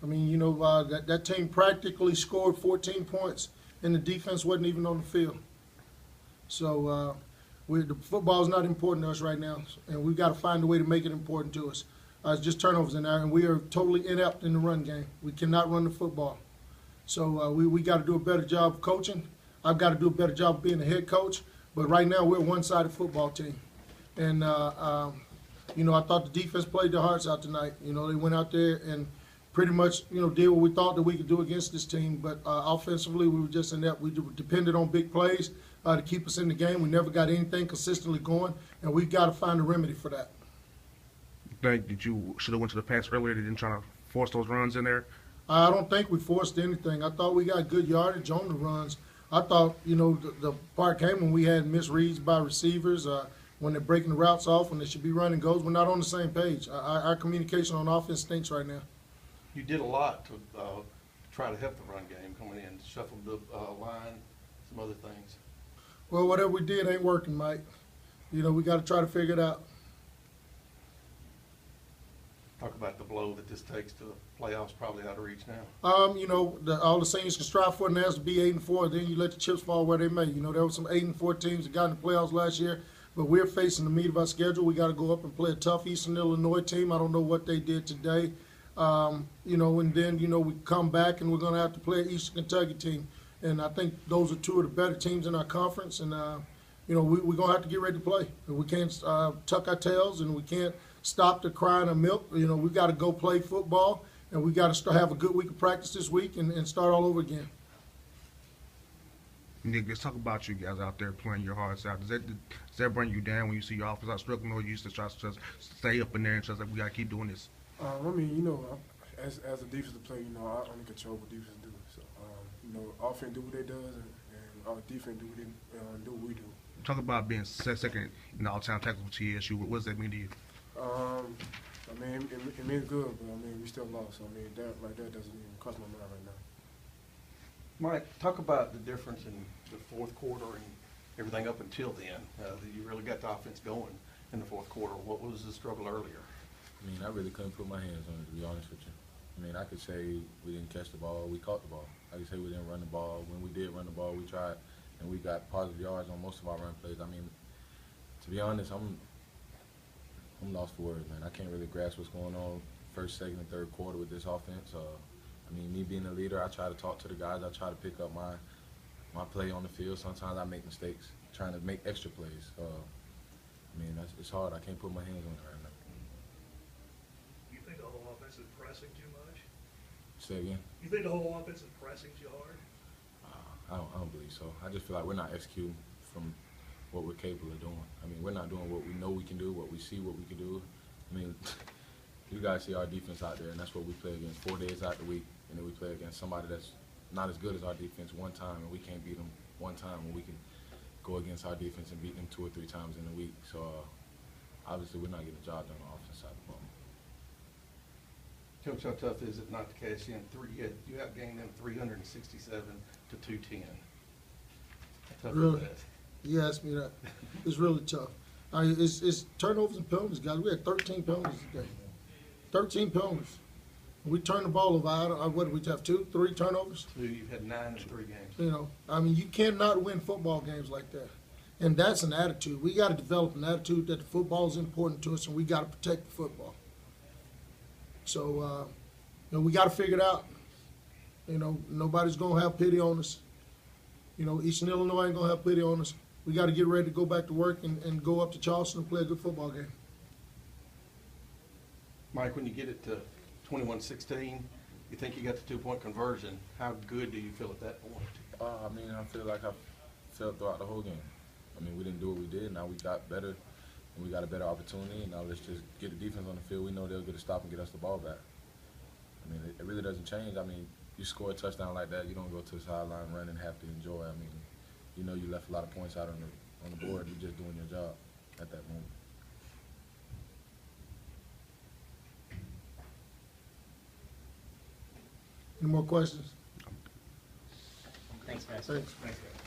I mean, you know, that team practically scored 14 points, and the defense wasn't even on the field. So the football is not important to us right now, and we've got to find a way to make it important to us. It's just turnovers in there, and we are totally inept in the run game. We cannot run the football. So we got to do a better job of coaching. I've got to do a better job of being a head coach. But right now we're a one-sided football team. And, you know, I thought the defense played their hearts out tonight. You know, they went out there and pretty much, you know, did what we thought that we could do against this team. But offensively, we were just inept. We depended on big plays to keep us in the game. We never got anything consistently going, and we've got to find a remedy for that. Think that you should have went to the pass earlier? They didn't try to force those runs in there? I don't think we forced anything. I thought we got good yardage on the runs. I thought, you know, the part came when we had misreads by receivers, when they're breaking the routes off, when they should be running goals. We're not on the same page. Our communication on offense stinks right now. You did a lot to try to help the run game coming in, shuffled the line, some other things. Well, whatever we did ain't working, Mike. You know, we got to try to figure it out. Talk about the blow that this takes to the playoffs, probably out of reach now. You know, all the seniors can strive for it now is to be 8-4. Then you let the chips fall where they may. You know, there were some 8-4 teams that got in the playoffs last year, but we're facing the meat of our schedule. We got to go up and play a tough Eastern Illinois team. I don't know what they did today. You know, and then, you know, we come back and we're going to have to play an Eastern Kentucky team. And I think those are two of the better teams in our conference. And, you know, we're going to have to get ready to play. We can't tuck our tails, and we can't stop the crying of milk. You know, we've got to go play football, and we've got to have a good week of practice this week and start all over again. Nick, let's talk about you guys out there playing your hearts out. Does that bring you down when you see your offense out struggling, or you used to try to just stay up in there and just like, we got to keep doing this? I mean, you know, as a defensive player, you know, I only control what defense do. So, you know, offense do what they does, and our defense do what we do. Talk about being second in the all-time tackles for TSU. What does that mean to you? I mean, it means good, but I mean, we still lost. So, I mean, that right there doesn't even cross my mind right now. Mike, talk about the difference in the fourth quarter and everything up until then. You really got the offense going in the fourth quarter. What was the struggle earlier? I mean, I really couldn't put my hands on it, to be honest with you. I mean, I could say we didn't catch the ball, we caught the ball. I could say we didn't run the ball. When we did run the ball, we tried, and we got positive yards on most of our run plays. I mean, to be honest, I'm lost for words, man. I can't really grasp what's going on first, second, and third quarter with this offense. I mean, me being a leader, I try to talk to the guys. I try to pick up my play on the field. Sometimes I make mistakes, trying to make extra plays. I mean, it's hard. I can't put my hands on it right now. You think the whole offense is pressing too much? Say again? You think the whole offense is pressing too hard? I don't believe so. I just feel like we're not executing from what we're capable of doing. I mean, we're not doing what we know we can do, what we see what we can do. I mean, you guys see our defense out there, and that's what we play against 4 days out the week. And then we play against somebody that's not as good as our defense one time, and we can't beat them one time when we can go against our defense and beat them 2 or 3 times in a week. So obviously we're not getting the job done on the offense side of the ball. Coach, how tough is it not to cash in three? You outgained them 367 to 210. How tough Really? is that? You asked me that. It's really tough. It's turnovers and penalties, guys. We had 13 penalties today. 13 penalties. We turned the ball over. What did we have, 2, 3 turnovers? 2, you've had 9 in 3 games. You know, I mean, you cannot win football games like that. And that's an attitude. We got to develop an attitude that the football is important to us, and we got to protect the football. So, you know, we got to figure it out. You know, nobody's going to have pity on us. You know, Eastern Illinois ain't going to have pity on us. We got to get ready to go back to work and go up to Charleston and play a good football game. Mike, when you get it to 21-16, you think you got the 2-point conversion. How good do you feel at that point? I mean, I feel like I felt throughout the whole game. I mean, we didn't do what we did. Now we got better, and we got a better opportunity. And now let's just get the defense on the field. We know they'll get a stop and get us the ball back. I mean, it really doesn't change. I mean, you score a touchdown like that, you don't go to the sideline, run, and have to enjoy. I mean, you know you left a lot of points out on the board. You're just doing your job at that moment. Any more questions? Thanks, guys. Thanks. Thanks, guys.